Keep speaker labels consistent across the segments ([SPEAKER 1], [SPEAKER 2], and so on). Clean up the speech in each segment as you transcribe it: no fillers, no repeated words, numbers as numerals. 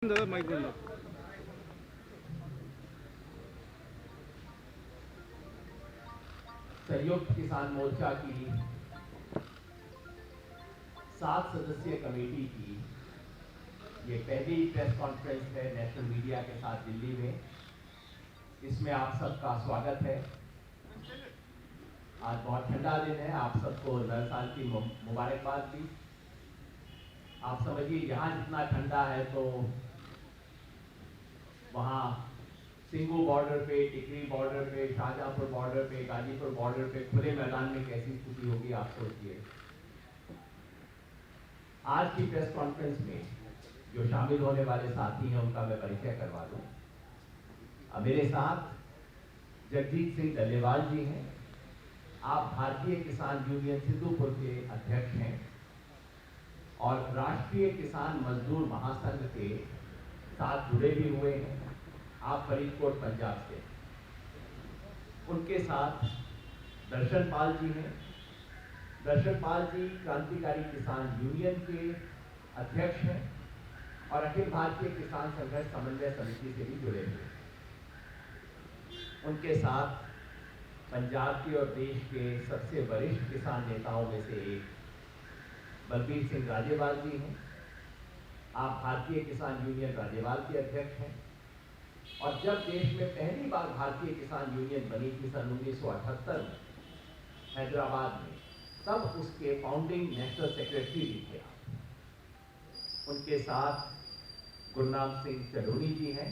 [SPEAKER 1] दादा माइक बंद।
[SPEAKER 2] संयुक्त किसान मोर्चा की 7 सदस्यीय कमेटी की ये पहली प्रेस कॉन्फ्रेंस है नेशनल मीडिया के साथ दिल्ली में। इसमें आप सबका स्वागत है। आज बहुत ठंडा दिन है, आप सबको नए साल की मुबारकबाद दी। आप समझिए यहाँ जितना ठंडा है तो वहाँ सिंगू बॉर्डर पे, टिकरी बॉर्डर पे, शाहजहांपुर बॉर्डर पे, गाजीपुर बॉर्डर पे खुले मैदान में कैसी स्थिति होगी आप सोचिए। आज की प्रेस कॉन्फ्रेंस में जो शामिल होने वाले साथी हैं उनका मैं परिचय करवा दूं। मेरे साथ जगजीत सिंह डल्लेवाल जी हैं। आप भारतीय किसान यूनियन सिद्धूपुर के अध्यक्ष हैं और राष्ट्रीय किसान मजदूर महासंघ के साथ जुड़े भी हुए हैं। आप फरीदकोट पंजाब से। उनके साथ दर्शन पाल जी हैं। दर्शन पाल जी क्रांतिकारी किसान यूनियन के अध्यक्ष हैं और अखिल भारतीय किसान संघर्ष समन्वय समिति से भी जुड़े हुए हैं। उनके साथ पंजाब के और देश के सबसे वरिष्ठ किसान नेताओं में से एक बलबीर सिंह राजेवाल जी हैं। आप भारतीय किसान यूनियन राजेवाल के अध्यक्ष हैं और जब देश में पहली बार भारतीय किसान यूनियन बनी थी सन 1978 में हैदराबाद में, तब उसके फाउंडिंग नेशनल सेक्रेटरी भी थे आप। उनके साथ गुरनाम सिंह चढ़ूनी जी हैं।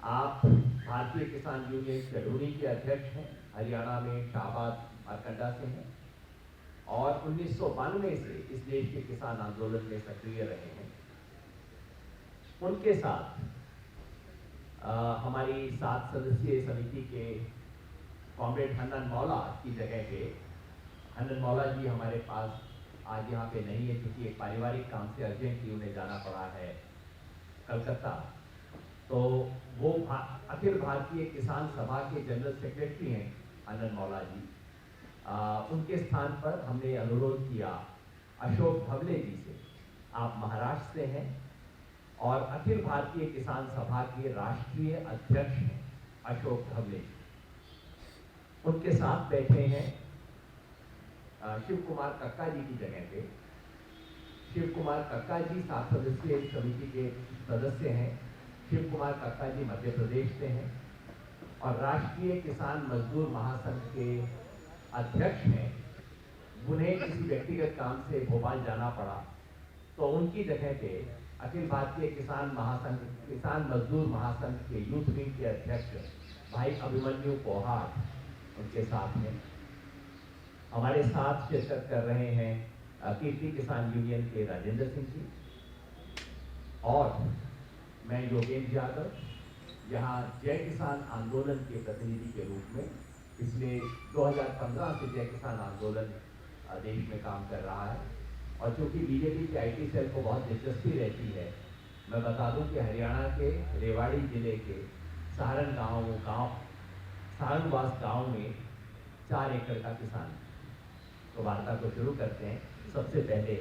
[SPEAKER 2] आप भारतीय किसान यूनियन चढ़ूनी के अध्यक्ष हैं। हरियाणा में शाहबाद मारकंडा से हैं और 1992 से इस देश के किसान आंदोलन में सक्रिय रहे हैं। उनके साथ हमारी 7 सदस्यीय समिति के कॉमरेड हन्नन मौला की जगह पे हन्नन मौला जी हमारे पास आज यहाँ पे नहीं है क्योंकि एक पारिवारिक काम से अर्जेंटली उन्हें जाना पड़ा है कलकत्ता। तो वो अखिल भारतीय किसान सभा के जनरल सेक्रेटरी हैं हन्नन मौला जी। उनके स्थान पर हमने अनुरोध किया अशोक धवले जी से। आप महाराष्ट्र से हैं और अखिल भारतीय किसान सभा के राष्ट्रीय अध्यक्ष हैं अशोक धवले। उनके साथ बैठे हैं शिव कुमार कक्का जी की जगह पे। शिव कुमार कक्का जी 7 सदस्यीय समिति के सदस्य हैं। शिव कुमार कक्का जी मध्य प्रदेश से हैं और राष्ट्रीय किसान मजदूर महासंघ के अध्यक्ष हैं। उन्हें किसी व्यक्तिगत काम से भोपाल जाना पड़ा तो उनकी जगह पे अखिल भारतीय किसान मजदूर महासंघ के यूथ विंग के अध्यक्ष भाई अभिमन्यु पोहार उनके साथ हैं। हमारे साथ शिरकत कर रहे हैं कीर्ति किसान यूनियन के राजेंद्र सिंह जी और मैं योगेंद्र यादव, यहाँ जय किसान आंदोलन के प्रतिनिधि के रूप में पिछले 2015 से जय किसान आंदोलन देश में काम कर रहा है। और चूंकि बीजेपी के IT सेल को बहुत दिलचस्पी रहती है, मैं बता दूं कि हरियाणा के रेवाड़ी जिले के सारंगवास गांव में 4 एकड़ का किसान। तो वार्ता को शुरू करते हैं। सबसे पहले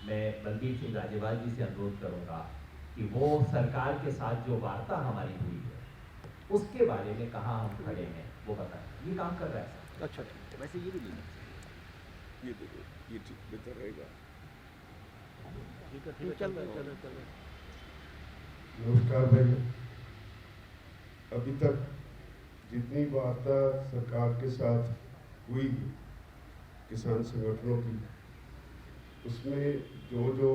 [SPEAKER 2] मैं बलबीर सिंह राजेवाल जी से अनुरोध करूंगा कि वो सरकार के साथ जो वार्ता हमारी हुई है उसके बारे में कहाँ हम खड़े हैं वो बताएं। ये काम कर रहा है सर? अच्छा ठीक है। वैसे ये भी नहीं
[SPEAKER 3] ये ठीक बेहतर रहेगा।
[SPEAKER 1] चल।
[SPEAKER 3] नमस्कार भाई। अभी तक जितनी वार्ता सरकार के साथ हुई किसान संगठनों की, उसमें जो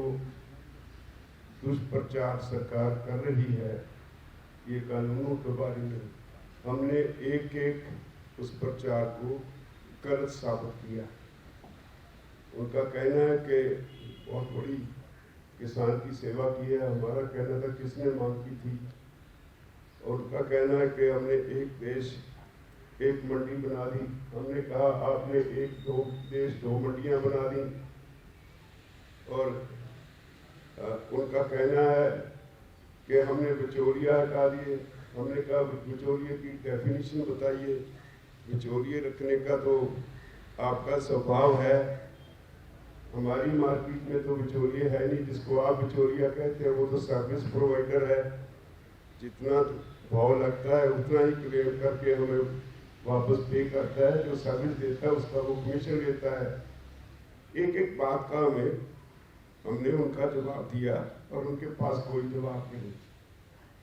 [SPEAKER 3] दुष्प्रचार सरकार कर रही है ये कानूनों के बारे में, हमने एक उस प्रचार को गलत साबित किया। उनका कहना है कि बहुत बड़ी किसान की सेवा की है। हमारा कहना था किसने मांग की थी। और उनका कहना है कि हमने एक देश एक मंडी बना दी। हमने कहा आपने एक देश दो मंडियां बना दी। और उनका कहना है कि हमने बिचौलिया हटा दिए। हमने कहा बिचौलिए की डेफिनेशन बताइए। बिचौलिए रखने का तो आपका स्वभाव है हमारी मार्केट में तो बिचौलिए है नहीं, जिसको आप बिचौलिया कहते हैं वो तो सर्विस प्रोवाइडर है। जितना भाव लगता है उतना ही क्लेम करके हमें वापस पे करता है। जो सर्विस देता है उसका वो कमीशन लेता है। एक एक बात का हमने उनका जवाब दिया और उनके पास कोई जवाब नहीं।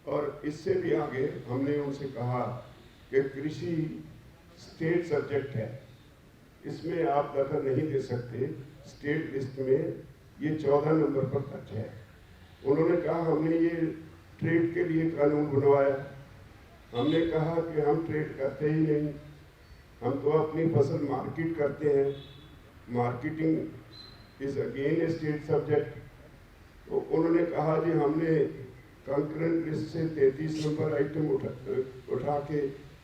[SPEAKER 3] और इससे भी आगे हमने उनसे कहा कि कृषि स्टेट सब्जेक्ट है, इसमें आप दखल नहीं दे सकते। स्टेट लिस्ट में ये 14 नंबर पर दर्ज है। उन्होंने कहा हमने ये ट्रेड के लिए कानून बनवाया। हमने कहा कि हम ट्रेड करते ही नहीं, हम तो अपनी फसल मार्केट करते हैं। Marketing is again A state subject. तो उन्होंने कहा जी हमने कंकरेंट लिस्ट से 33 नंबर आइटम उठा के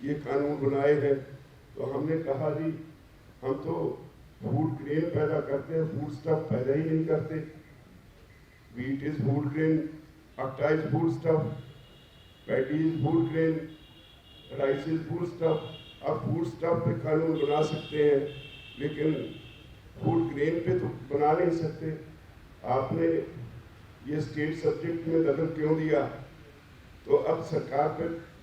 [SPEAKER 3] ये कानून बनाए हैं। तो हमने कहा जी हम तो फूड ग्रेन पैदा करते हैं, फूड स्टफ पैदा ही नहीं करते। व्हीट इज फूड ग्रेन, आटा is food stuff, paddy is food grain, rice is food stuff. अब फूड स्टफ पे कानून बना सकते हैं लेकिन फूड ग्रेन पे तो बना नहीं सकते। आपने ये स्टेट सब्जेक्ट में दखल क्यों दिया? तो अब सरकार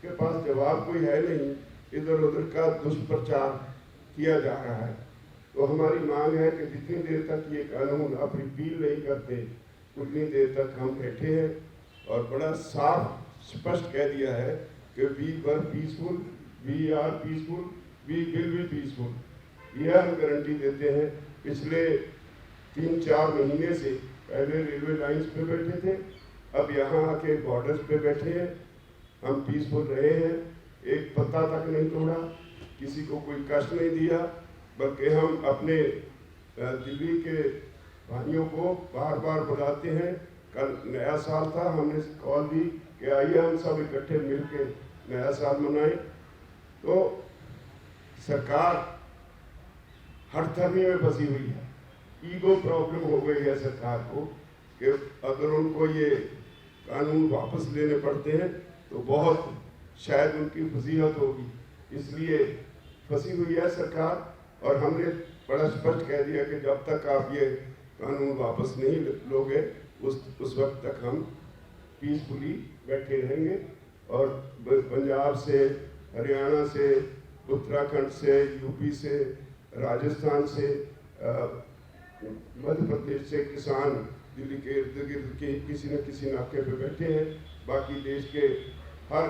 [SPEAKER 3] के पास जवाब कोई है नहीं, इधर उधर का दुष्प्रचार किया जा रहा है। तो हमारी मांग है कि जितनी देर तक ये कानून आप रिपील नहीं करते उतनी देर तक हम बैठे हैं। और बड़ा साफ स्पष्ट कह दिया है कि we were peaceful, we are peaceful, we will be peaceful. यह हम गारंटी देते हैं। पिछले 3-4 महीने से पहले रेलवे लाइंस पे बैठे थे, अब यहाँ आके बॉर्डर्स पे बैठे हैं। हम पीसफुल रहे हैं, एक पत्ता तक नहीं तोड़ा, किसी को कोई कष्ट नहीं दिया, बल्कि हम अपने दिल्ली के भाइयों को बार बार बुलाते हैं। कल नया साल था, हमने कॉल दी कि आइए हम सब इकट्ठे मिलके नया साल मनाएं। तो सरकार हठधर्मी में फंसी हुई है। ईगो प्रॉब्लम हो गई है सरकार को कि अगर उनको ये कानून वापस लेने पड़ते हैं तो बहुत शायद उनकी फजीहत होगी, इसलिए फंसी हुई है सरकार। और हमने बड़ा स्पष्ट कह दिया कि जब तक आप ये कानून वापस नहीं लोगे उस वक्त तक हम पीसफुली बैठे रहेंगे। और पंजाब से, हरियाणा से, उत्तराखंड से, यूपी से, राजस्थान से, मध्य प्रदेश से किसान दिल्ली के इर्द गिर्द के किसी न किसी नाके पे बैठे हैं। बाकी देश के हर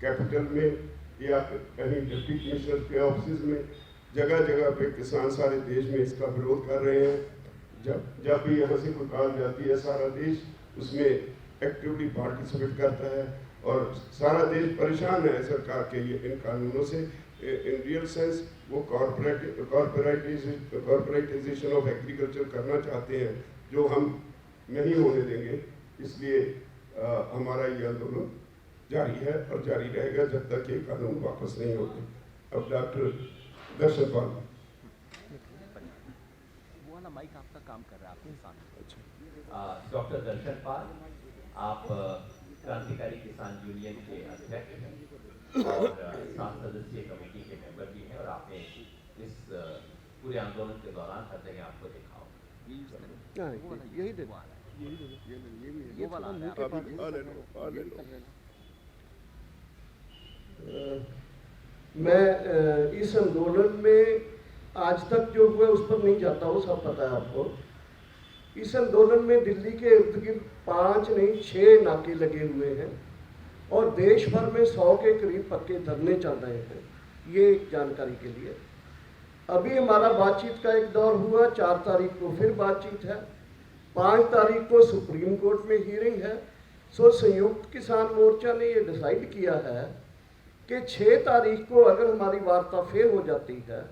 [SPEAKER 3] कैपिटल में या कहीं डिप्टी कमिश्नर के ऑफिस में जगह जगह पे किसान सारे देश में इसका विरोध कर रहे हैं। जब भी यहाँ से कोई कॉल जाती है सारा देश उसमें एक्टिवली पार्टिसिपेट करता है। और सारा देश परेशान है सरकार के इन कानूनों से। इन रियल सेंस वो कॉर्पोरेटाइजेशन ऑफ एग्रीकल्चर करना चाहते हैं, जो हम नहीं होने देंगे। इसलिए हमारा ये आंदोलन जारी है और जारी रहेगा जब तक ये कानून वापस नहीं होते। अब डॉक्टर दर्शन पाल,
[SPEAKER 1] वो ना माइक आपका काम कर रहा है आपके साथ।
[SPEAKER 2] डॉक्टर दर्शन पाल, आप क्रांतिकारी किसान यूनियन के अध्यक्ष हैं और 7 सदस्यीय कमेटी के मेंबर भी हैं और आपने इस पूरे आंदोलन के दौरान हर जगह आपको देखा होगा।
[SPEAKER 1] यही दे ये वाला
[SPEAKER 4] मैं इस आंदोलन में आज तक जो हुआ उस पर नहीं जाता, वो सब पता है आपको। इस आंदोलन में दिल्ली के इर्द गिर्द 5 नहीं 6 नाके लगे हुए हैं और देश भर में 100 के करीब पक्के धरने चल रहे हैं। ये एक जानकारी के लिए। अभी हमारा बातचीत का एक दौर हुआ, 4 तारीख को फिर बातचीत है, 5 तारीख को सुप्रीम कोर्ट में हियरिंग है। सो संयुक्त किसान मोर्चा ने ये डिसाइड किया है कि 6 तारीख को अगर हमारी वार्ता फेल हो जाती है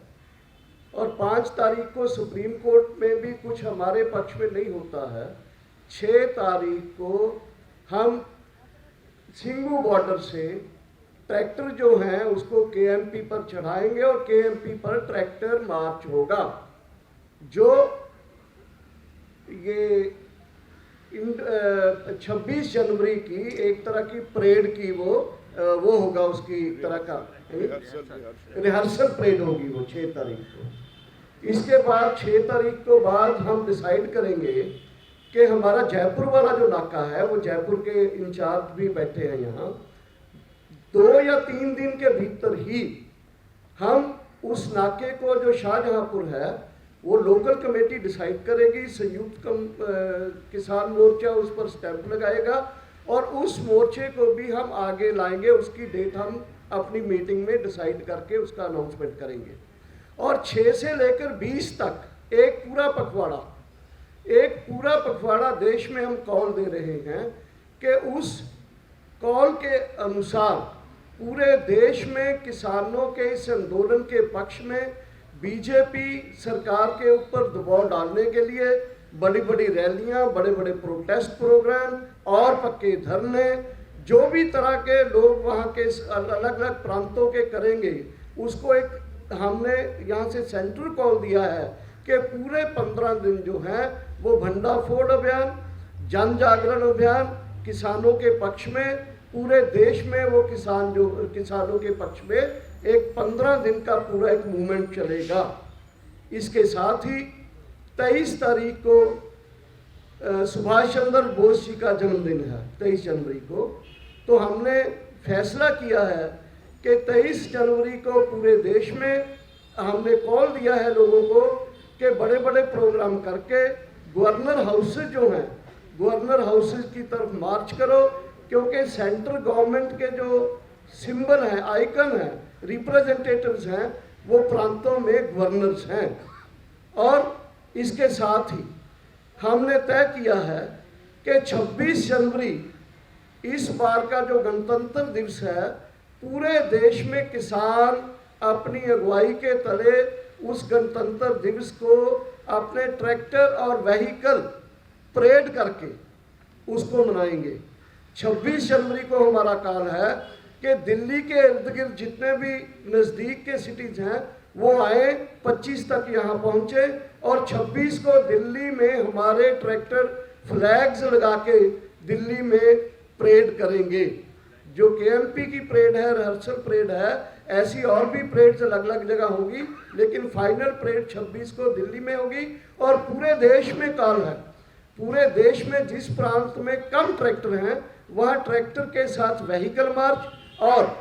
[SPEAKER 4] और 5 तारीख को सुप्रीम कोर्ट में भी कुछ हमारे पक्ष में नहीं होता है, 6 तारीख को हम सिंगू बॉर्डर से ट्रैक्टर जो हैं उसको केएमपी पर चढ़ाएंगे और केएमपी पर ट्रैक्टर मार्च होगा। जो ये 26 जनवरी की एक तरह की परेड की वो होगा, उसकी तरह का रिहर्सल परेड होगी वो 6 तारीख को। इसके बाद 6 तारीख को बाद हम डिसाइड करेंगे कि हमारा जयपुर वाला जो नाका है, वो जयपुर के इंचार्ज भी बैठे हैं यहाँ, 2 या 3 दिन के भीतर ही हम उस नाके को, जो शाहजहांपुर है, वो लोकल कमेटी डिसाइड करेगी, संयुक्त किसान मोर्चा उस पर स्टैंप लगाएगा और उस मोर्चे को भी हम आगे लाएंगे। उसकी डेट हम अपनी मीटिंग में डिसाइड करके उसका अनाउंसमेंट करेंगे। और 6 से लेकर 20 तक एक पूरा पखवाड़ा देश में हम कॉल दे रहे हैं कि उस कॉल के अनुसार पूरे देश में किसानों के इस आंदोलन के पक्ष में बीजेपी सरकार के ऊपर दबाव डालने के लिए बड़ी बड़ी रैलियां, बड़े बड़े प्रोटेस्ट प्रोग्राम और पक्के धरने, जो भी तरह के लोग वहां के अलग अलग प्रांतों के करेंगे, उसको एक हमने यहाँ से सेंट्रल कॉल दिया है कि पूरे 15 दिन जो हैं वो भंडाफोड़ अभियान, जन जागरण अभियान किसानों के पक्ष में, पूरे देश में वो किसानों के पक्ष में एक 15 दिन का पूरा एक मूवमेंट चलेगा। इसके साथ ही 23 तारीख को सुभाष चंद्र बोस जी का जन्मदिन है, 23 जनवरी को। तो हमने फैसला किया है कि 23 जनवरी को पूरे देश में हमने कॉल दिया है लोगों को कि बड़े बड़े प्रोग्राम करके गवर्नर हाउसेज जो हैं, गवर्नर हाउसेज की तरफ मार्च करो, क्योंकि सेंट्रल गवर्नमेंट के जो सिंबल हैं, आइकन हैं, रिप्रेजेंटेटिव्स हैं, वो प्रांतों में गवर्नर्स हैं। और इसके साथ ही हमने तय किया है कि 26 जनवरी इस बार का जो गणतंत्र दिवस है, पूरे देश में किसान अपनी अगुवाई के तले उस गणतंत्र दिवस को अपने ट्रैक्टर और व्हीकल परेड करके उसको मनाएंगे। 26 जनवरी को हमारा कॉल है कि दिल्ली के इर्द गिर्द जितने भी नज़दीक के सिटीज हैं वो आए, 25 तक यहाँ पहुँचे और 26 को दिल्ली में हमारे ट्रैक्टर फ्लैग्स लगा के दिल्ली में परेड करेंगे। जो केएमपी की परेड है, रिहर्सल परेड है, ऐसी और भी परेड्स अलग अलग जगह होगी, लेकिन फाइनल परेड 26 को दिल्ली में होगी। और पूरे देश में कॉल है, पूरे देश में जिस प्रांत में कम ट्रैक्टर हैं वहाँ ट्रैक्टर के साथ व्हीकल मार्च, और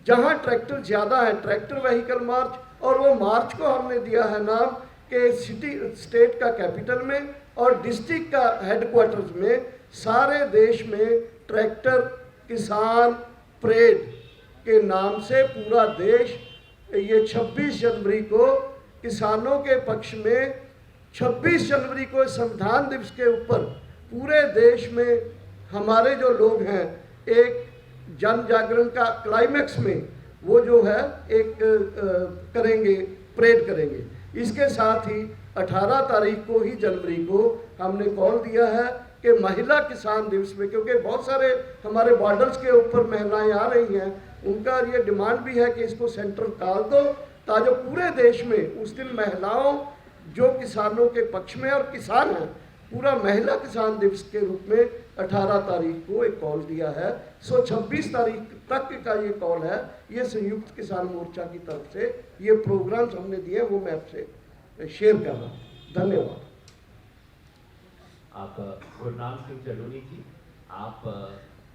[SPEAKER 4] जहाँ ट्रैक्टर ज़्यादा है ट्रैक्टर व्हीकल मार्च। और वो मार्च को हमने दिया है नाम कि सिटी स्टेट का कैपिटल में और डिस्ट्रिक्ट का हेडक्वार्टर्स में सारे देश में ट्रैक्टर किसान परेड के नाम से पूरा देश ये 26 जनवरी को किसानों के पक्ष में, 26 जनवरी को संविधान दिवस के ऊपर पूरे देश में हमारे जो लोग हैं एक जन जागरण का क्लाइमैक्स में वो जो है एक करेंगे, परेड करेंगे। इसके साथ ही 18 तारीख को ही जनवरी को हमने कॉल दिया है कि महिला किसान दिवस में, क्योंकि बहुत सारे हमारे बॉर्डर्स के ऊपर महिलाएं आ रही हैं, उनका ये डिमांड भी है कि इसको सेंट्रल कॉल दो ताकि पूरे देश में उस दिन महिलाओं जो किसानों के पक्ष में और किसान हैं, पूरा महिला किसान दिवस के रूप में 18 तारीख को एक कॉल दिया है। 26 तारीख तक का ये कॉल है, ये संयुक्त किसान मोर्चा की तरफ से ये प्रोग्राम्स हमने दिए, वो मैं आपसे शेयर कर रहा हूँ। धन्यवाद।
[SPEAKER 2] आप गुरनाम सिंह जलोनी जी, आप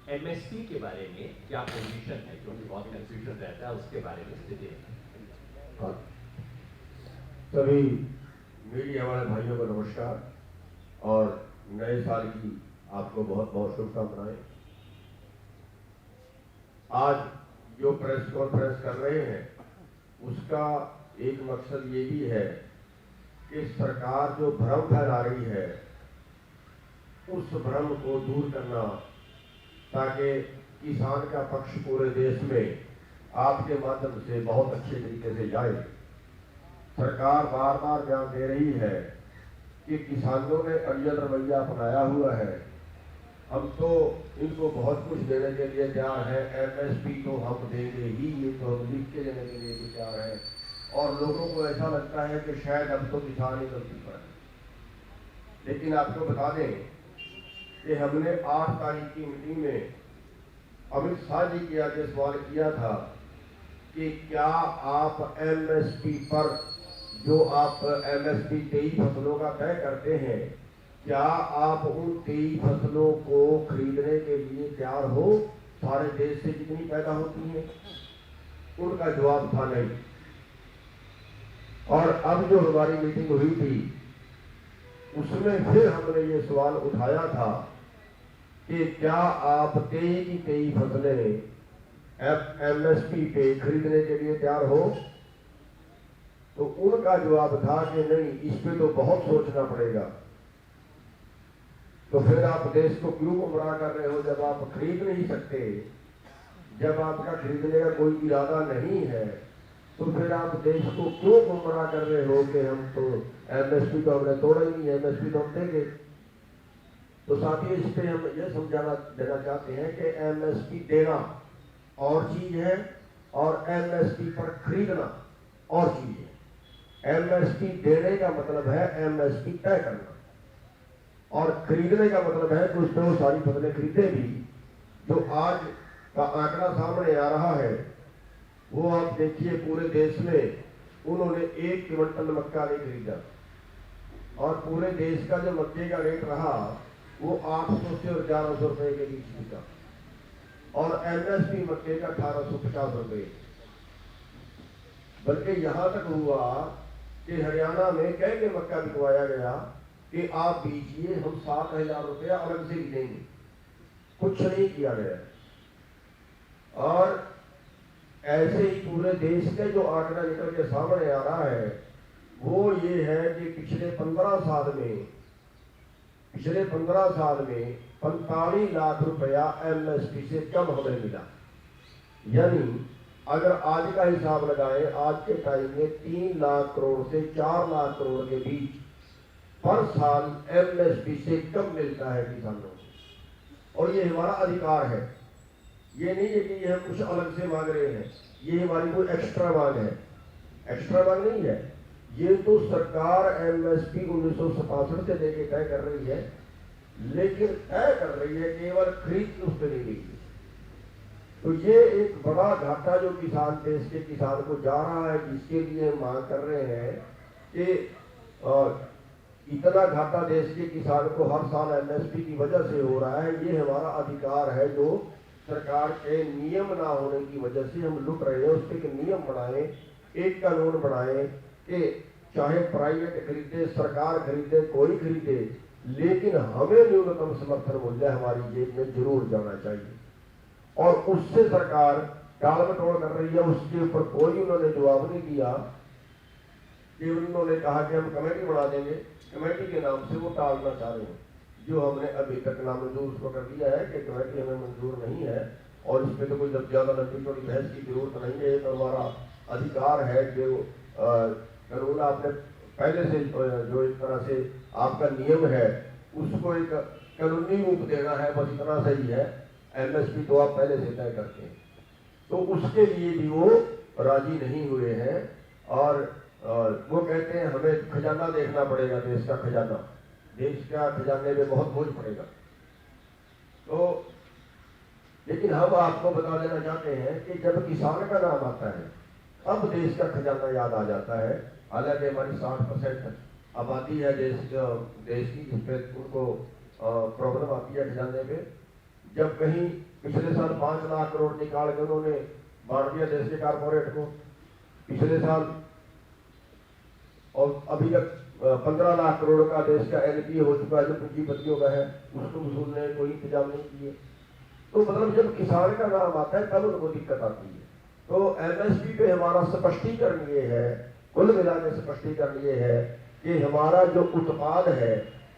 [SPEAKER 2] एमएसपी के बारे में क्या पोजीशन है, क्योंकि बहुत कंफ्यूजन रहता है, उसके बारे में स्थिति है।
[SPEAKER 5] सभी मीडिया वाले भाइयों को नमस्कार और नए साल की आपको बहुत बहुत शुभकामनाएं। आज जो प्रेस कॉन्फ्रेंस कर रहे हैं उसका एक मकसद ये भी है कि सरकार जो भ्रम फैला रही है उस भ्रम को दूर करना, ताकि किसान का पक्ष पूरे देश में आपके माध्यम से बहुत अच्छे तरीके से जाए। सरकार बार बार बयान दे रही है कि किसानों ने अड़ियल रवैया अपनाया हुआ है, हम तो इनको बहुत कुछ देने के लिए तैयार है, एमएसपी तो हम देंगे ही, ये तो हम लिख के देने के लिए भी तैयार है। और लोगों को ऐसा लगता है कि शायद अब तो किसान ही गलती पर है। लेकिन आपको बता दें कि हमने 8 तारीख की मीटिंग में अमित शाह जी के आगे सवाल किया था कि क्या आप एमएसपी पर जो आप एमएसपी 23 फसलों का तय करते हैं, क्या आप उन 23 फसलों को खरीदने के लिए तैयार हो सारे देश से जितनी पैदा होती हैं? उनका जवाब था नहीं। और अब जो हमारी मीटिंग हुई थी उसमें फिर हमने ये सवाल उठाया था कि क्या आप 23 की 23 फसलें एमएसपी पे खरीदने के लिए तैयार हो? तो उनका जवाब था कि नहीं, इस पे तो बहुत सोचना पड़ेगा। तो फिर आप देश को क्यों गुमराह कर रहे हो जब आप खरीद नहीं सकते? जब आपका खरीदने का कोई इरादा नहीं है तो फिर आप देश को क्यों गुमराह कर रहे हो कि हम तो एमएसपी तो हमने तोड़ा ही नहीं, एमएसपी तो हम देंगे। तो साथ ही इस पे हम ये समझाना देना चाहते हैं कि एमएसपी देना और चीज है और एमएसपी पर खरीदना और चीज है। एमएसपी देने का मतलब है एमएसपी तय करना, और खरीदने का मतलब है कि उसमें वो सारी फसलें खरीदे भी। जो आज का आंकड़ा सामने आ रहा है वो आप देखिए, पूरे देश में उन्होंने 1 क्विंटल मक्का नहीं खरीदा, और पूरे देश का जो मक्के का रेट रहा वो 800 से और 1100 रुपए के बीच बिका, और एमएसपी मक्के का 1850 रुपए। बल्कि यहां तक हुआ कि हरियाणा में कह के मक्का बिकवाया गया कि आप बीजिए, हम 7000 रुपया अलग से भी देंगे। कुछ नहीं किया गया। और ऐसे ही पूरे देश के जो आंकड़ा निकल के सामने आ रहा है वो ये है कि पिछले 15 साल में 45 लाख रुपया एमएसपी से कम हमें मिला। यानी अगर आज का हिसाब लगाएं, आज के टाइम में 3 लाख करोड़ से 4 लाख करोड़ के बीच पर साल एमएसपी से कम मिलता है किसानों को, और ये हमारा अधिकार है। ये नहीं है कि ये हम कुछ अलग से मांग रहे हैं, ये हमारी कोई एक्स्ट्रा मांग है। एक्स्ट्रा मांग नहीं है, ये तो सरकार एमएसपी 1967 से लेके तय कर रही है, लेकिन तय कर रही है केवल खरीद उस पर नहीं रही। तो ये एक बड़ा घाटा जो किसान, देश के किसान को जा रहा है, जिसके लिए हम मांग कर रहे हैं कि इतना घाटा देश के किसान को हर साल एमएसपी की वजह से हो रहा है। ये हमारा अधिकार है जो सरकार के नियम ना होने की वजह से हम लुट रहे हैं। उस पर नियम बनाए, एक कानून बनाए कि चाहे प्राइवेट खरीदे, सरकार खरीदे, कोई खरीदे, लेकिन हमें न्यूनतम समर्थन मूल्य हमारी जेब में जरूर जाना चाहिए। और उससे सरकार टाल मटोल कर रही है, उसके ऊपर कोई उन्होंने जवाब नहीं दिया। कि उन्होंने कहा कि हम कमेटी बना देंगे, कमेटी के नाम से वो टालना चाह रहे हैं, जो हमने अभी तक नामंजूर उसको कर दिया है कि कमेटी हमें मंजूर नहीं है, और इस पर तो कोई ज्यादा लंबी चौड़ी बहस की जरूरत नहीं है। तो हमारा अधिकार है जो कानून आपने पहले से जो इस तरह से आपका नियम है उसको एक कानूनी रूप देना है, बस इतना सही है। एमएसपी तो आप पहले से तय करते हैं, तो उसके लिए भी वो राजी नहीं हुए हैं। और वो कहते हैं हमें खजाना देखना पड़ेगा, देश का खजाना, देश का खजाने में बहुत बोझ पड़ेगा। तो लेकिन हम आपको बता देना चाहते हैं कि जब किसान का नाम आता है अब देश का खजाना याद आ जाता है। हालांकि हमारी 60% आबादी है देश की, जिस पे उनको प्रॉब्लम आती है खजाने पे। जब कहीं पिछले साल 5 लाख करोड़ निकाल के उन्होंने बांट दिया देश के कारपोरेट को पिछले साल, और अभी तक 15 लाख करोड़ का देश का एनपीए हो चुका है जो पूंजीपतियों का है, उसको वसूलने कोई इंतजाम नहीं किए। तो मतलब जब किसान का नाम आता है तब उनको दिक्कत आती है। तो एमएसपी पे हमारा स्पष्टीकरण ये है, कुल मिला के स्पष्टीकरण ये है कि हमारा जो उत्पाद है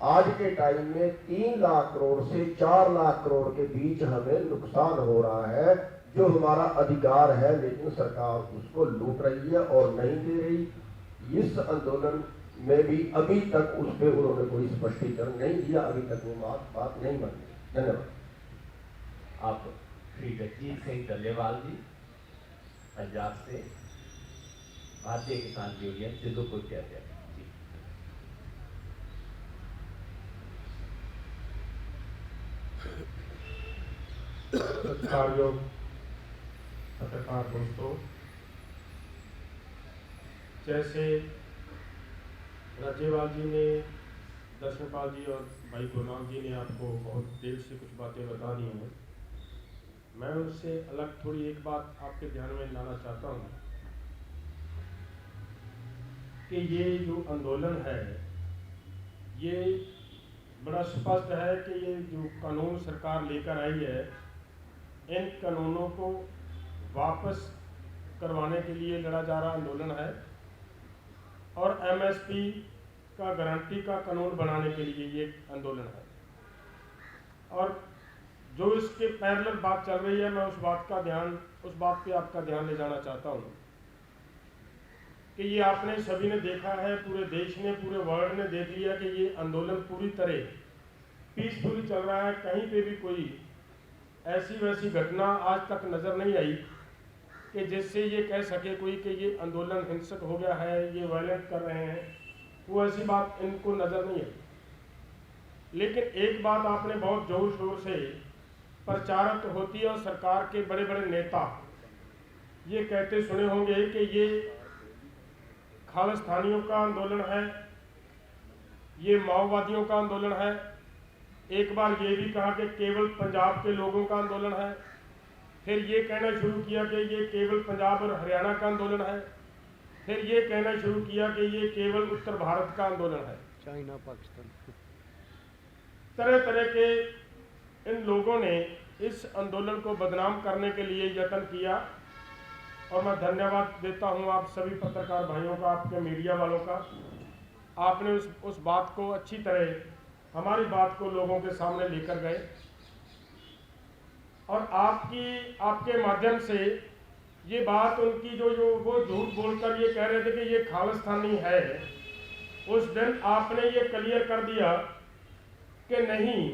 [SPEAKER 5] आज के टाइम में 3 लाख करोड़ से 4 लाख करोड़ के बीच हमें नुकसान हो रहा है, जो हमारा अधिकार है, लेकिन सरकार उसको लूट रही है और नहीं दे रही। इस आंदोलन में भी अभी तक उस पर उन्होंने कोई स्पष्टीकरण नहीं दिया, अभी तक वो बात नहीं मानी। धन्यवाद।
[SPEAKER 2] आप श्री जगजीत सिंह डल्लेवाल जी पंजाब से, भारतीय किसान यूनियन सिद्धूपुर के अध्यक्ष जी।
[SPEAKER 6] सत्कारयोग पत्रकार दोस्तों, जैसे राज्यपाल जी ने, दर्शनपाल जी और भाई गुरनाम जी ने आपको बहुत देर से कुछ बातें बता दी हैं। मैं उससे अलग थोड़ी एक बात आपके ध्यान में लाना चाहता हूँ कि ये जो आंदोलन है, ये बड़ा स्पष्ट है कि ये जो कानून सरकार लेकर आई है, इन कानूनों को वापस करवाने के लिए लड़ा जा रहा आंदोलन है और एमएसपी का गारंटी का कानून बनाने के लिए ये आंदोलन है। और जो इसके पैरेलल बात चल रही है, मैं उस बात पे आपका ध्यान ले जाना चाहता हूँ कि ये आपने सभी ने देखा है, पूरे देश ने, पूरे वर्ल्ड ने देख लिया कि ये आंदोलन पूरी तरह पीसफुली चल रहा है। कहीं पे भी कोई ऐसी वैसी घटना आज तक नज़र नहीं आई कि जिससे ये कह सके कोई कि ये आंदोलन हिंसक हो गया है, ये वायलेंट कर रहे हैं, वो ऐसी बात इनको नज़र नहीं आई। लेकिन एक बात आपने बहुत जोर शोर से प्रचारित होती है और सरकार के बड़े बड़े नेता ये कहते सुने होंगे कि ये खालिस्तानियों का आंदोलन है, ये माओवादियों का आंदोलन है। एक बार ये भी कहा कि केवल पंजाब के लोगों का आंदोलन है, फिर ये कहना शुरू किया कि ये केवल पंजाब और हरियाणा का आंदोलन है, फिर ये कहना शुरू किया कि ये केवल उत्तर भारत का आंदोलन है।
[SPEAKER 4] चाइना, पाकिस्तान,
[SPEAKER 6] तरह तरह के इन लोगों ने इस आंदोलन को बदनाम करने के लिए यत्न किया और मैं धन्यवाद देता हूं आप सभी पत्रकार भाइयों का, आपके मीडिया वालों का। आपने उस बात को अच्छी तरह, हमारी बात को लोगों के सामने लेकर गए और आपके माध्यम से ये बात उनकी जो वो झूठ बोलकर ये कह रहे थे कि ये खालिस्तानी है, उस दिन आपने ये क्लियर कर दिया कि नहीं,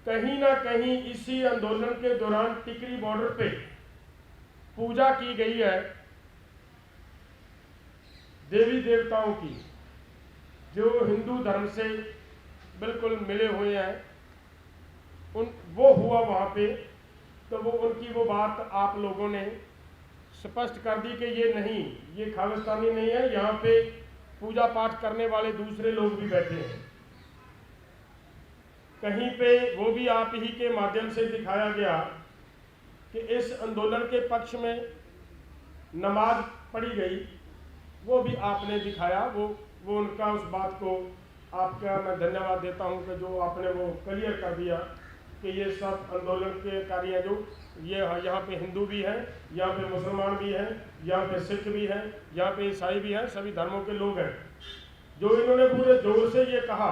[SPEAKER 6] कहीं ना कहीं इसी आंदोलन के दौरान टिकरी बॉर्डर पे पूजा की गई है देवी देवताओं की, जो हिंदू धर्म से बिल्कुल मिले हुए हैं। वो हुआ वहाँ पे, तो वो उनकी वो बात आप लोगों ने स्पष्ट कर दी कि ये नहीं, ये खालिस्तानी नहीं है, यहाँ पे पूजा पाठ करने वाले दूसरे लोग भी बैठे हैं। कहीं पे वो भी आप ही के माध्यम से दिखाया गया कि इस आंदोलन के पक्ष में नमाज पढ़ी गई, वो भी आपने दिखाया। वो उनका उस बात को आपका मैं धन्यवाद देता हूं कि जो आपने वो क्लियर कर दिया कि ये सब आंदोलन के कार्य जो ये यहाँ पे हिंदू भी हैं, यहाँ पे मुसलमान भी हैं, यहाँ पे सिख भी हैं, यहाँ पे ईसाई भी हैं, सभी धर्मों के लोग हैं। जो इन्होंने पूरे जोर से ये कहा,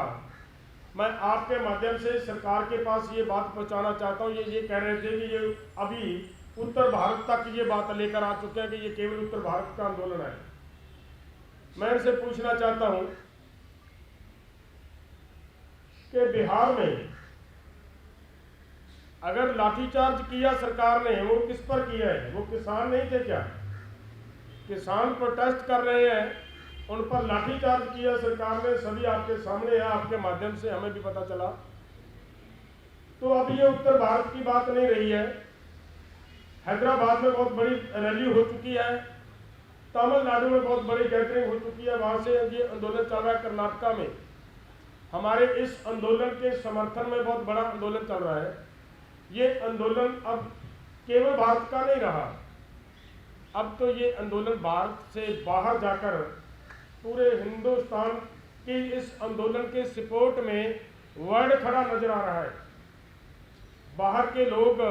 [SPEAKER 6] मैं आपके माध्यम से सरकार के पास ये बात पहुंचाना चाहता हूँ। ये कह रहे थे कि ये अभी उत्तर भारत तक ये बात लेकर आ चुके हैं कि ये केवल उत्तर भारत का आंदोलन है। मैं इनसे पूछना चाहता हूँ कि बिहार में अगर लाठीचार्ज किया सरकार ने, वो किस पर किया है? वो किसान नहीं थे क्या? किसान प्रोटेस्ट कर रहे हैं, उन पर लाठीचार्ज किया सरकार ने, सभी आपके सामने है, आपके माध्यम से हमें भी पता चला। तो अब ये उत्तर भारत की बात नहीं रही है। हैदराबाद में बहुत बड़ी रैली हो चुकी है, तमिलनाडु में बहुत बड़ी गैदरिंग हो चुकी है, वहां से ये आंदोलन चल रहा है। कर्नाटका में हमारे इस आंदोलन के समर्थन में बहुत बड़ा आंदोलन चल रहा है। ये आंदोलन अब केवल भारत का नहीं रहा, अब तो ये आंदोलन भारत से बाहर जाकर पूरे हिंदुस्तान की इस आंदोलन के सपोर्ट में वर्ल्ड खड़ा नजर आ रहा है। बाहर के लोग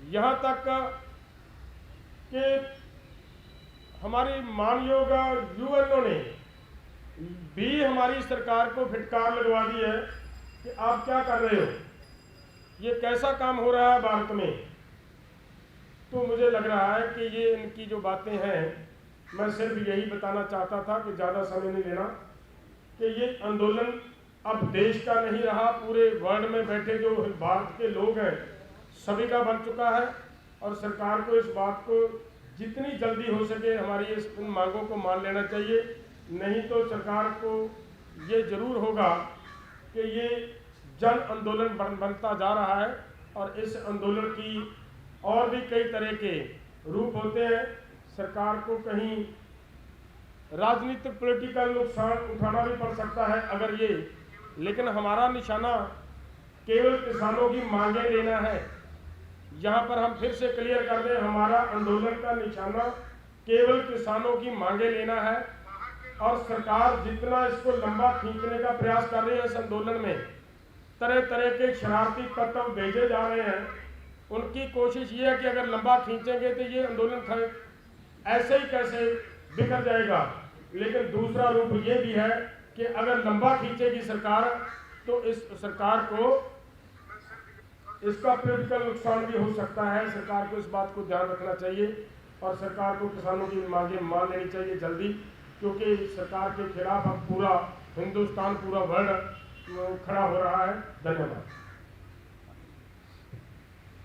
[SPEAKER 6] यहाँ तक कि हमारी मानयोग यूएनओ ने भी हमारी सरकार को फिटकार लगवा दी है कि आप क्या कर रहे हो, ये कैसा काम हो रहा है भारत में। तो मुझे लग रहा है कि ये इनकी जो बातें हैं, मैं सिर्फ यही बताना चाहता था कि ज़्यादा समय नहीं लेना, कि ये आंदोलन अब देश का नहीं रहा, पूरे वर्ल्ड में बैठे जो भारत के लोग हैं सभी का बन चुका है। और सरकार को इस बात को जितनी जल्दी हो सके हमारी इन मांगों को मान लेना चाहिए, नहीं तो सरकार को ये जरूर होगा कि ये जन आंदोलन बनता जा रहा है और इस आंदोलन की और भी कई तरह के रूप होते हैं। सरकार को कहीं राजनीतिक पॉलिटिकल नुकसान उठाना भी पड़ सकता है अगर ये, लेकिन हमारा निशाना केवल किसानों की मांगें लेना है। यहाँ पर हम फिर से क्लियर कर दें, हमारा आंदोलन का निशाना केवल किसानों की मांगें लेना है। और सरकार जितना इसको लंबा खींचने का प्रयास कर रही है, इस आंदोलन में तरह तरह के शरारती तत्व भेजे जा रहे हैं। उनकी कोशिश ये है कि अगर लंबा खींचेंगे तो ये आंदोलन ऐसे ही कैसे बिखर जाएगा। लेकिन दूसरा रूप ये भी है कि अगर लंबा खींचेगी सरकार तो इस सरकार को इसका पॉलिटिकल नुकसान भी हो सकता है। सरकार को इस बात को ध्यान रखना चाहिए और सरकार को किसानों की मांगें मान लेनी चाहिए जल्दी, क्योंकि सरकार के खिलाफ अब पूरा हिंदुस्तान, पूरा वर्ल्ड खड़ा हो रहा है। धन्यवाद।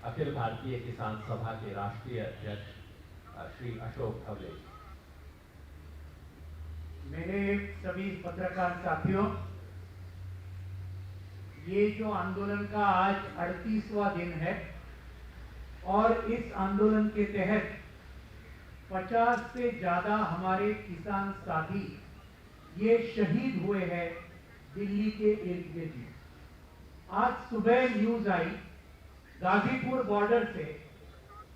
[SPEAKER 2] अखिल भारतीय किसान सभा के राष्ट्रीय अध्यक्ष श्री अशोक धवले।
[SPEAKER 7] मेरे सभी पत्रकार साथियों, ये जो आंदोलन का आज 38वां दिन है और इस आंदोलन के तहत 50 से ज्यादा हमारे किसान साथी ये शहीद हुए हैं दिल्ली के इर्द गिर्द। आज सुबह न्यूज आई गाजीपुर बॉर्डर से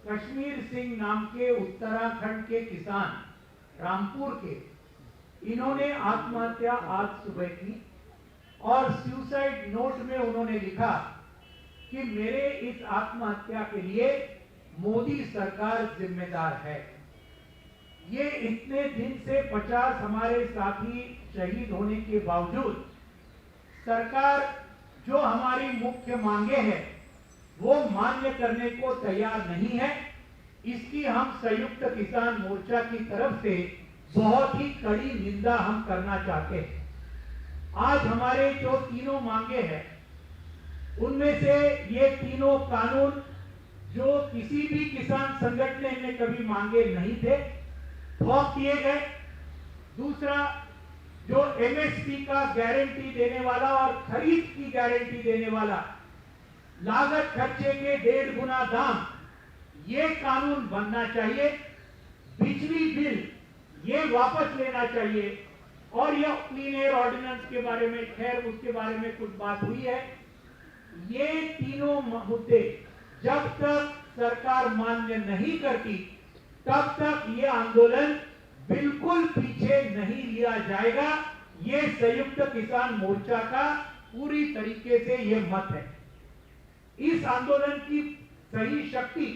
[SPEAKER 7] कश्मीर सिंह नाम के उत्तराखंड के किसान रामपुर के, इन्होंने आत्महत्या आज सुबह की और सुसाइड नोट में उन्होंने लिखा कि मेरे इस आत्महत्या के लिए मोदी सरकार जिम्मेदार है। ये इतने दिन से 50 हमारे साथी शहीद होने के बावजूद सरकार जो हमारी मुख्य मांगे हैं वो मान्य करने को तैयार नहीं है। इसकी हम संयुक्त किसान मोर्चा की तरफ से बहुत ही कड़ी निंदा हम करना चाहते हैं। आज हमारे जो तीनों मांगे हैं उनमें से ये तीनों कानून जो किसी भी किसान संगठन ने कभी मांगे नहीं थे, ठोक दिए गए। दूसरा, जो एमएसपी का गारंटी देने वाला और खरीद की गारंटी देने वाला, लागत खर्चे के 1.5 गुना दाम, ये कानून बनना चाहिए। बिजली बिल ये वापस लेना चाहिए। और यह क्लीन एयर ऑर्डिनेंस के बारे में, खैर उसके बारे में कुछ बात हुई है। ये तीनों मुद्दे जब तक सरकार मान्य नहीं करती तब तक ये आंदोलन बिल्कुल पीछे नहीं लिया जाएगा। ये संयुक्त किसान मोर्चा का पूरी तरीके से ये मत है। इस आंदोलन की सही शक्ति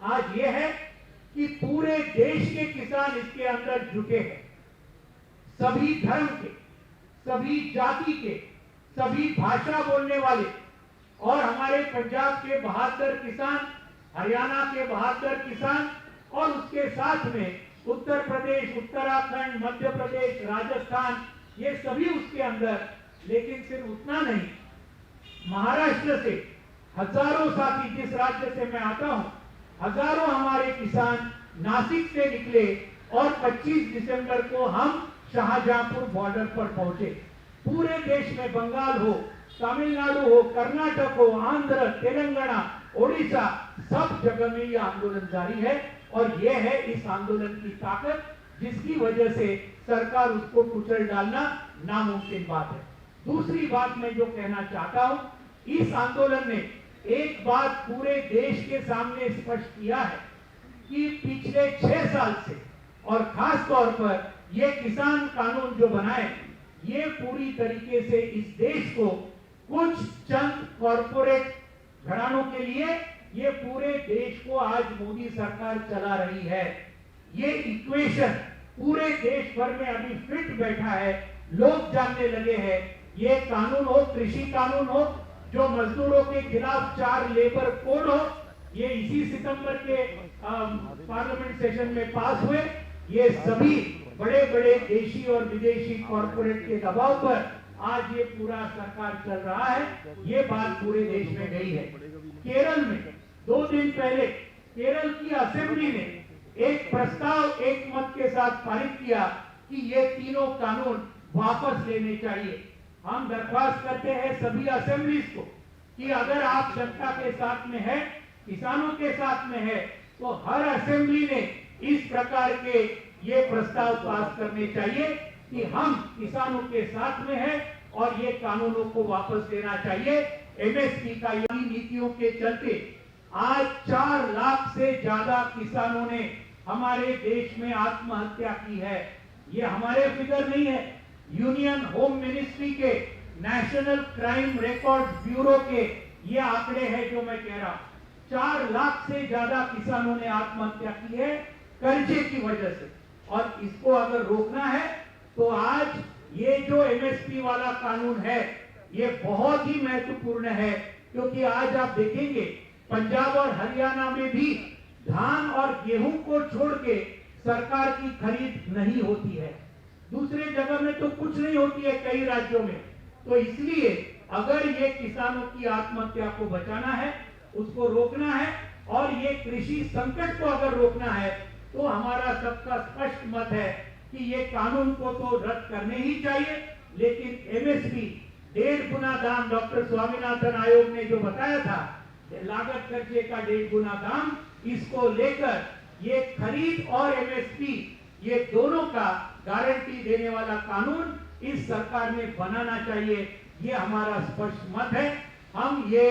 [SPEAKER 7] आज ये है कि पूरे देश के किसान इसके अंदर जुटे हैं। सभी धर्म के, सभी जाति के, सभी भाषा बोलने वाले, और हमारे पंजाब के 72 किसान, हरियाणा के 72 किसान, और उसके साथ में उत्तर प्रदेश, उत्तराखंड, मध्य प्रदेश, राजस्थान, ये सभी उसके अंदर। लेकिन सिर्फ उतना नहीं, महाराष्ट्र से हजारों साथी, जिस राज्य से मैं आता हूं, हजारों हमारे किसान नासिक से निकले और 25 दिसंबर को हम शाहजहांपुर बॉर्डर पर पहुंचे। पूरे देश में, बंगाल हो, तमिलनाडु हो, कर्नाटक हो, आंध्र, तेलंगाना, ओडिशा, सब जगह में यह आंदोलन जारी है। और यह है इस आंदोलन की ताकत, जिसकी वजह से सरकार उसको कुचल डालना नामुमकिन बात है। दूसरी बात मैं जो कहना चाहता हूं, इस आंदोलन ने एक बात पूरे देश के सामने स्पष्ट किया है कि पिछले 6 साल से, और खास तौर पर ये किसान कानून जो बनाए, ये पूरी तरीके से इस देश को कुछ चंद कॉरपोरेट घरानों के लिए, ये पूरे देश को आज मोदी सरकार चला रही है। ये इक्वेशन पूरे देश भर में अभी फिट बैठा है, लोग जानने लगे हैं। ये कानून हो, कृषि कानून हो, जो मजदूरों के खिलाफ 4 लेबर कोड हो, ये इसी सितंबर के पार्लियामेंट सेशन में पास हुए। ये सभी बड़े बड़े देशी और विदेशी कॉरपोरेट के दबाव पर आज ये पूरा सरकार चल रहा है। ये बात पूरे देश में गई है। केरल में 2 दिन पहले केरल की असेंबली ने एक प्रस्ताव एक मत के साथ पारित किया कि ये तीनों कानून वापस लेने चाहिए। हम दरख्वास्त करते हैं सभी असेंबलीज को कि अगर आप जनता के साथ में है, किसानों के साथ में है, तो हर असेंबली ने इस प्रकार के ये प्रस्ताव पास करने चाहिए कि हम किसानों के साथ में हैं और ये कानूनों को वापस लेना चाहिए। एमएसपी का ये नीतियों के चलते आज 4 लाख से ज्यादा किसानों ने हमारे देश में आत्महत्या की है। ये हमारे फिगर नहीं है, यूनियन होम मिनिस्ट्री के, नेशनल क्राइम रिकॉर्ड ब्यूरो के ये आंकड़े हैं जो मैं कह रहा हूं। 4 लाख से ज्यादा किसानों ने आत्महत्या की है कर्जे की वजह से, और इसको अगर रोकना है तो आज ये जो एमएसपी वाला कानून है ये बहुत ही महत्वपूर्ण है, क्योंकि आज आप देखेंगे पंजाब और हरियाणा में भी धान और गेहूं को छोड़ के सरकार की खरीद नहीं होती है, दूसरे जगह में तो कुछ नहीं होती है कई राज्यों में। तो इसलिए अगर ये किसानों की आत्महत्या को बचाना है, उसको रोकना है, और ये कृषि संकट को अगर रोकना है तो हमारा सबका स्पष्ट मत है कि ये कानून को तो रद्द करने ही चाहिए, लेकिन एमएसपी 1.5 गुना दाम डॉक्टर स्वामीनाथन आयोग ने जो बताया था, लागत खर्चे का 1.5 गुना दाम, इसको लेकर ये खरीद और एमएसपी ये दोनों का गारंटी देने वाला कानून इस सरकार ने बनाना चाहिए। ये हमारा स्पष्ट मत है। हम ये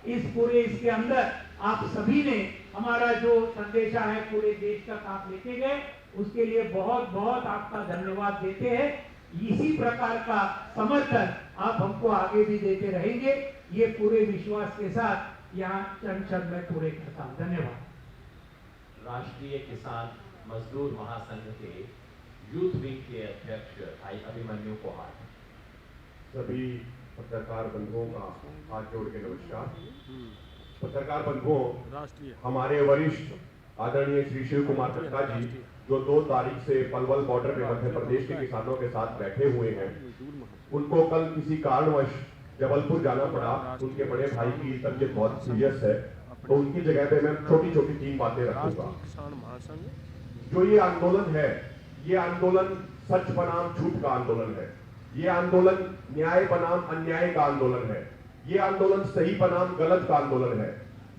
[SPEAKER 7] इस पूरे इसके अंदर आप सभी ने हमारा जो संदेशा है पूरे देश तक आप लेके गए, उसके लिए बहुत बहुत आपका धन्यवाद देते हैं। इसी प्रकार का समर्थन आप हमको आगे भी देते रहेंगे, ये पूरे विश्वास के साथ यहाँ चंद शब्द में पूरे करता हूँ। धन्यवाद।
[SPEAKER 2] राष्ट्रीय किसान मजदूर महासंघ के यूथ विंग के अध्यक्ष भाई अभिमन्यु कोहार।
[SPEAKER 5] सभी पत्रकार बंधुओं का हाथ जोड़ के नमस्कार। पत्रकार बंधुओं, हमारे वरिष्ठ आदरणीय श्री शिव कुमार दत्ता जी जो 2 तारीख से पलवल बॉर्डर पे मध्य प्रदेश के किसानों के साथ बैठे हुए हैं, उनको कल किसी कारणवश जबलपुर जाना पड़ा। उनके बड़े भाई की तबीयत बहुत सीरियस है, तो उनकी जगह पे मैं छोटी छोटी 3 बातें रखूंगा। जो ये आंदोलन है, ये आंदोलन सच बनाम झूठ का आंदोलन है, ये आंदोलन न्याय बनाम अन्याय का आंदोलन है, ये आंदोलन सही बनाम गलत का आंदोलन है,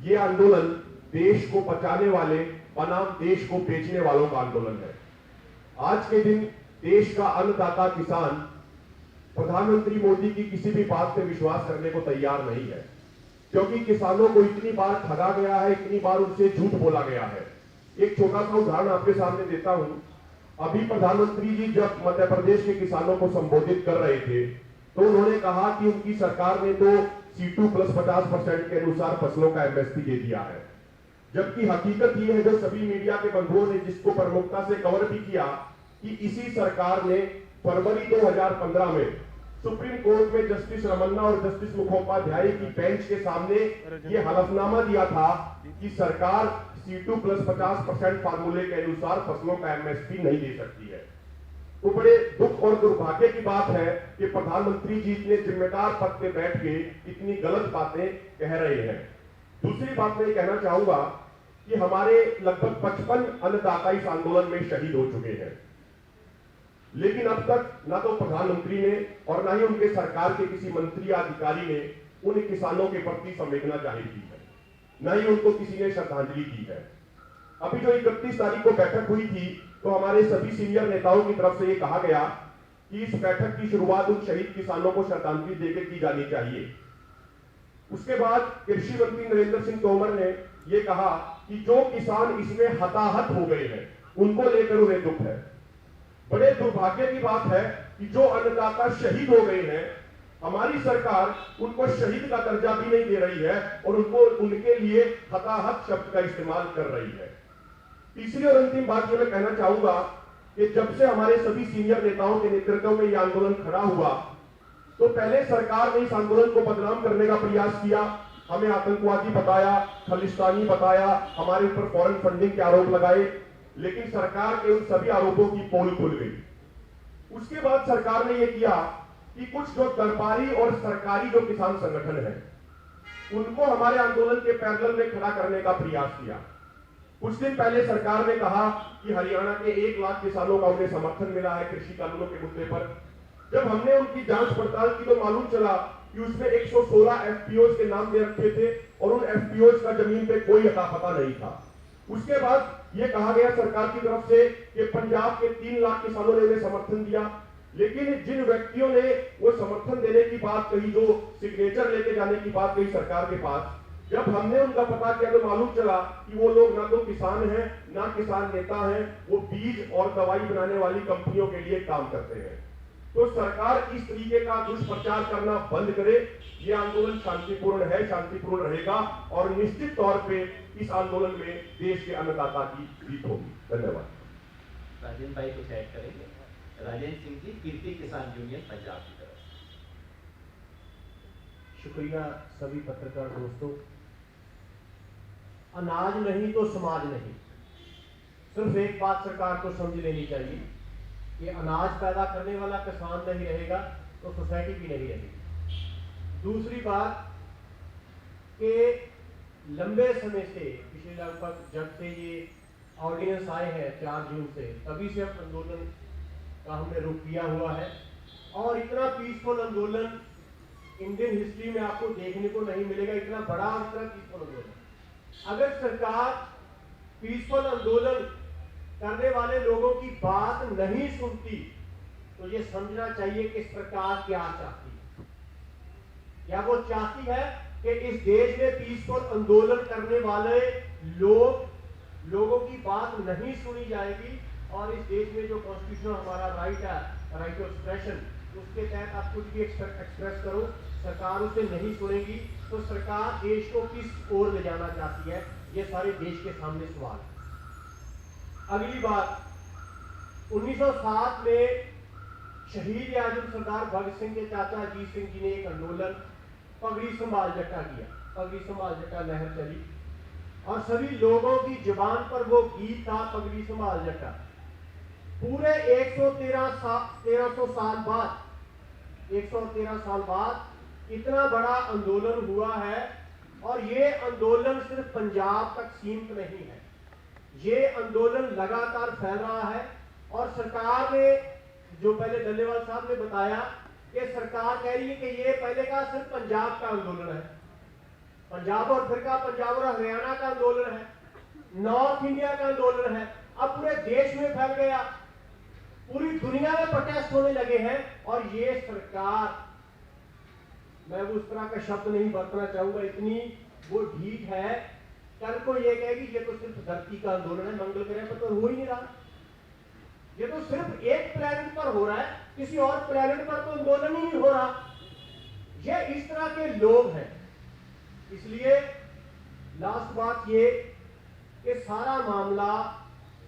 [SPEAKER 5] ये आंदोलन देश को बचाने वाले बनाम देश को बेचने वालों का आंदोलन है। आज के दिन देश का अन्नदाता किसान प्रधानमंत्री मोदी की किसी भी बात पे विश्वास करने को तैयार नहीं है, क्योंकि किसानों को इतनी बार ठगा गया है, इतनी बार उनसे झूठ बोला गया है। एक छोटा सा उदाहरण आपके सामने देता हूं। अभी प्रधानमंत्री जी जब मध्य प्रदेश के किसानों को संबोधित कर रहे थे तो उन्होंने कहा कि उनकी सरकार ने तो C2 प्लस 50% के अनुसार फसलों का एमएसपी दे दिया है, जबकि हकीकत यह है, जो सभी मीडिया के बंधुओं ने जिसको प्रमुखता से कवर भी किया, कि इसी सरकार ने फरवरी 2015 में सुप्रीम कोर्ट में जस्टिस रमन्ना और जस्टिस मुखोपाध्याय की बेंच के सामने ये हलफनामा दिया था कि सरकार C2 प्लस 50% फार्मूले के अनुसार फसलों का एमएसपी नहीं दे सकती है। तो बड़े दुख और दुर्भाग्य की बात है कि प्रधानमंत्री जी इतने जिम्मेदार पद पे बैठ के इतनी गलत बातें कह रहे हैं। दूसरी बात मैं कहना चाहूंगा कि हमारे लगभग 55 अन्नदाता इस आंदोलन में शहीद हो चुके हैं, लेकिन अब तक ना तो प्रधानमंत्री ने और ना ही उनके सरकार के किसी मंत्री या अधिकारी ने उन किसानों के प्रति संवेदना जाहिर की है, ना ही उनको किसी ने श्रद्धांजलि दी है। अभी जो 31 तारीख को बैठक हुई थी, तो हमारे सभी सीनियर नेताओं की तरफ से ये कहा गया कि इस बैठक की शुरुआत उन शहीद किसानों को श्रद्धांजलि देकर की जानी चाहिए। उसके बाद कृषि मंत्री नरेंद्र सिंह तोमर ने यह कहा कि जो किसान इसमें हताहत हो गए हैं उनको लेकर उन्हें दुख है। बड़े दुर्भाग्य की बात है कि जो अन्नदाता शहीद हो गए हैं, हमारी सरकार उनको शहीद का दर्जा भी नहीं दे रही है और उनको उनके लिए हताहत शब्द का इस्तेमाल कर रही है। तीसरी और अंतिम बात जो मैं कहना चाहूंगा कि जब से हमारे सभी सीनियर नेताओं के नेतृत्व में यह आंदोलन खड़ा हुआ, तो पहले सरकार ने इस आंदोलन को बदनाम करने का प्रयास किया, हमें आतंकवादी बताया, खालिस्तानी बताया, हमारे ऊपर फॉरेन फंडिंग के आरोप लगाए, लेकिन सरकार के उन सभी आरोपों की पोल खुल गई। उसके बाद सरकार ने यह किया कि कुछ जो दरबारी और सरकारी जो किसान संगठन है उनको हमारे आंदोलन के पैरेलल में खड़ा करने का प्रयास किया। कुछ दिन पहले सरकार ने कहा कि हरियाणा के 1 लाख किसानों का उन्हें समर्थन मिला है कृषि कानूनों के मुद्दे पर। जब हमने उनकी जांच पड़ताल की तो मालूम चला कि उसमें 116 FPOs के नाम दे रखे थे और उन FPOs का जमीन पे कोई अता पता नहीं था।
[SPEAKER 8] उसके बाद ये कहा गया सरकार की तरफ से कि पंजाब के 3 लाख किसानों ने समर्थन दिया, लेकिन जिन व्यक्तियों ने वो समर्थन देने की बात कही, जो सिग्नेचर लेके जाने की बात कही सरकार के पास, जब हमने उनका पता किया तो मालूम चला कि वो लोग ना तो किसान हैं ना किसान नेता हैं, वो बीज और दवाई बनाने वाली कंपनियों के लिए काम करते हैं। तो सरकार इस तरीके का दुष्प्रचार करना बंद करे। ये आंदोलन शांतिपूर्ण है, शांतिपूर्ण रहेगा और निश्चित तौर पे इस आंदोलन में देश के अन्नदाता की जीत होगी। धन्यवाद।
[SPEAKER 2] राजेंद्र भाई कुछ ऐड करेंगे? राजेंद्र सिंह जी, कीर्ति किसान यूनियन पंजाब की तरफ।
[SPEAKER 9] शुक्रिया सभी पत्रकार दोस्तों। अनाज नहीं तो समाज नहीं। सिर्फ एक बात सरकार को समझ लेनी चाहिए कि अनाज पैदा करने वाला किसान नहीं रहेगा तो सोसाइटी भी नहीं रहेगी। दूसरी बात कि लंबे समय से, पिछले लगभग जब से ये ऑर्डिनेंस आए हैं 4 जून से, तभी से हम आंदोलन का हमने रुख किया हुआ है और इतना पीसफुल आंदोलन इंडियन हिस्ट्री में आपको देखने को नहीं मिलेगा, इतना बड़ा और इतना पीसफुल आंदोलन। अगर सरकार पीसफुल आंदोलन करने वाले लोगों की बात नहीं सुनती तो ये समझना चाहिए कि सरकार क्या चाहती है। क्या वो चाहती है कि इस देश में पीसफुल आंदोलन करने वाले लोगों की बात नहीं सुनी जाएगी और इस देश में जो कॉन्स्टिट्यूशन हमारा राइट है, राइट टू एक्सप्रेशन, उसके तहत आप कुछ भी एक्सप्रेस करो, सरकार उसे नहीं सुनेगी तो सरकार देश को किस ओर ले जाना चाहती है, ये सारे देश के सामने सवाल है। अगली बात, 1907 में शहीद आजम सरदार भगत सिंह के चाचा अजीत सिंह जी ने एक आंदोलन पगड़ी संभाल जट्टा किया। पगड़ी संभाल जट्टा लहर चली और सभी लोगों की जुबान पर वो गीत था, पगड़ी संभाल जट्टा। पूरे 113 साल बाद इतना बड़ा आंदोलन हुआ है और ये आंदोलन सिर्फ पंजाब तक सीमित नहीं है, ये आंदोलन लगातार फैल रहा है। और सरकार ने, जो पहले डल्लेवाल साहब ने बताया कि सरकार कह रही है कि ये पहले का सिर्फ पंजाब का आंदोलन है, पंजाब और फिर का पंजाब और हरियाणा का आंदोलन है, नॉर्थ इंडिया का आंदोलन है, अब पूरे देश में फैल गया, पूरी दुनिया में प्रोटेस्ट होने लगे हैं। और ये सरकार, मैं वो उस तरह का शब्द नहीं बरतना चाहूंगा, इतनी वो ढीठ है, कल को ये कहेगी ये तो सिर्फ धरती का आंदोलन है, मंगल ग्रह पर तो हो ही नहीं रहा, ये तो सिर्फ एक प्लेनेट पर हो रहा है, किसी और प्लेनेट पर तो आंदोलन ही नहीं हो रहा। ये इस तरह के लोग हैं। इसलिए लास्ट बात ये कि सारा मामला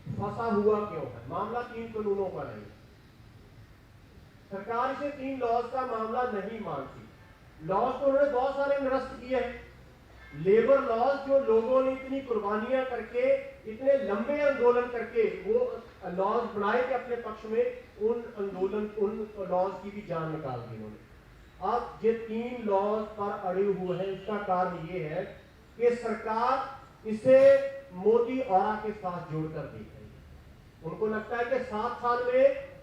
[SPEAKER 9] फंसा हुआ क्यों है। मामला 3 कानूनों का नहीं, सरकार इसे 3 लॉज का मामला नहीं मानती। लॉज तो उन्होंने बहुत सारे निरस्त किए हैं, लेबर लॉज जो लोगों ने इतनी कुर्बानियां करके, इतने लंबे आंदोलन करके वो लॉज बनाए थे अपने पक्ष में, उन लॉज की भी जान निकाल दी उन्होंने। अब ये 3 लॉज पर अड़े हुए हैं। इसका कारण ये है कि सरकार इसे मोदी ऑरा के साथ जोड़कर देख रही है। उनको लगता है कि 7 साल में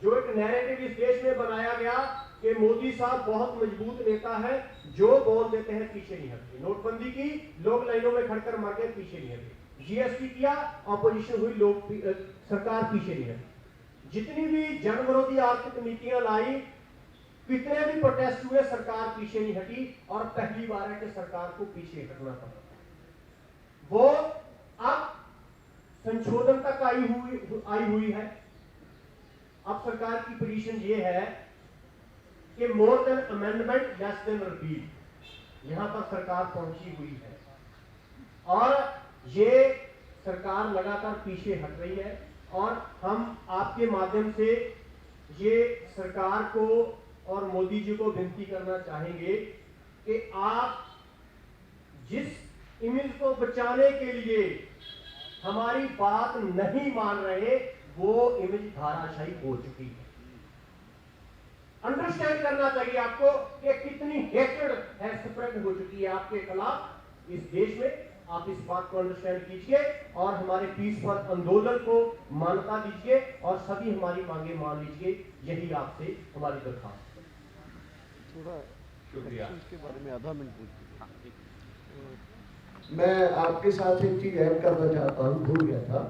[SPEAKER 9] जो एक नैरेटिव इस देश में बनाया गया कि मोदी साहब बहुत मजबूत नेता है, जो बोल देते हैं पीछे नहीं हटते। नोटबंदी की, लोग लाइनों में खड़कर मर गए, पीछे नहीं हटे। जीएसटी किया, ऑपोजिशन हुई, लोग सरकार पीछे नहीं हटी। जितनी भी जन विरोधी आर्थिक नीतियां लाई, कितने भी प्रोटेस्ट हुए, सरकार पीछे नहीं हटी। और पहली बार है कि सरकार को पीछे हटना पड़ा। वो अब संशोधन तक आई हुई है। अब सरकार की पोजीशन ये है कि more than amendment less than repeal, यहां पर सरकार पहुंची हुई है और ये सरकार लगातार पीछे हट रही है। और हम आपके माध्यम से ये सरकार को और मोदी जी को विनती करना चाहेंगे कि आप जिस इमेज को बचाने के लिए हमारी बात नहीं मान रहे, वो इमेज धाराशायी हो चुकी है। अंडरस्टैंड करना चाहिए आपको कि कितनी हेट्रेड है स्प्रेड हो चुकी है आपके खिलाफ इस देश में। आप इस बात को अंडरस्टैंड कीजिए और हमारे पीसफुल आंदोलन को मान्यता दीजिए और सभी हमारी मांगे मान लीजिए। यही आपसे हमारी दरखास्त है।
[SPEAKER 1] थोड़ा
[SPEAKER 2] शुक्रिया।
[SPEAKER 1] इसके बारे में आधा मिनट पूछिए।
[SPEAKER 4] मैं आपके साथ एक चीज ऐड करना चाहता हूँ, भूल गया था।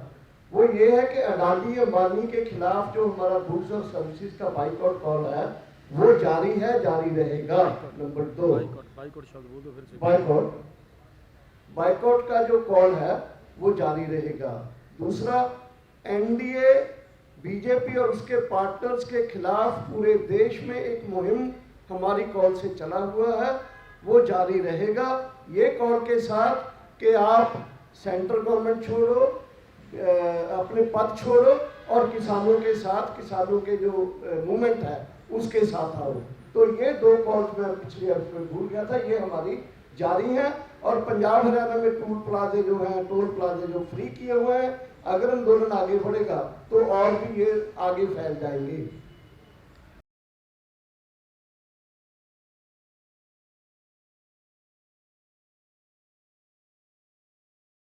[SPEAKER 4] वो ये है कि अडानी अंबानी के खिलाफ जो हमारा गुड्स और सर्विसेज का बाइकआउट कॉल है वो जारी है, जारी रहेगा। नंबर 2, बाइकआउट का जो कॉल है वो जारी रहेगा। दूसरा, एनडीए बीजेपी और उसके पार्टनर्स के खिलाफ पूरे देश में एक मुहिम हमारी कॉल से चला हुआ है, वो जारी रहेगा। ये कॉल के साथ कि आप सेंट्रल गवर्नमेंट छोड़ो, अपने पद छोड़ो और किसानों के साथ, किसानों के जो मूवमेंट है उसके साथ आओ। तो ये 2 कॉल्स मैं पिछले अर्थ में भूल गया था, ये हमारी जारी है। और पंजाब हरियाणा में टोल प्लाजे जो हैं, टोल प्लाजे जो फ्री किए हुए हैं, अगर आंदोलन आगे बढ़ेगा तो और भी ये आगे फैल जाएंगे।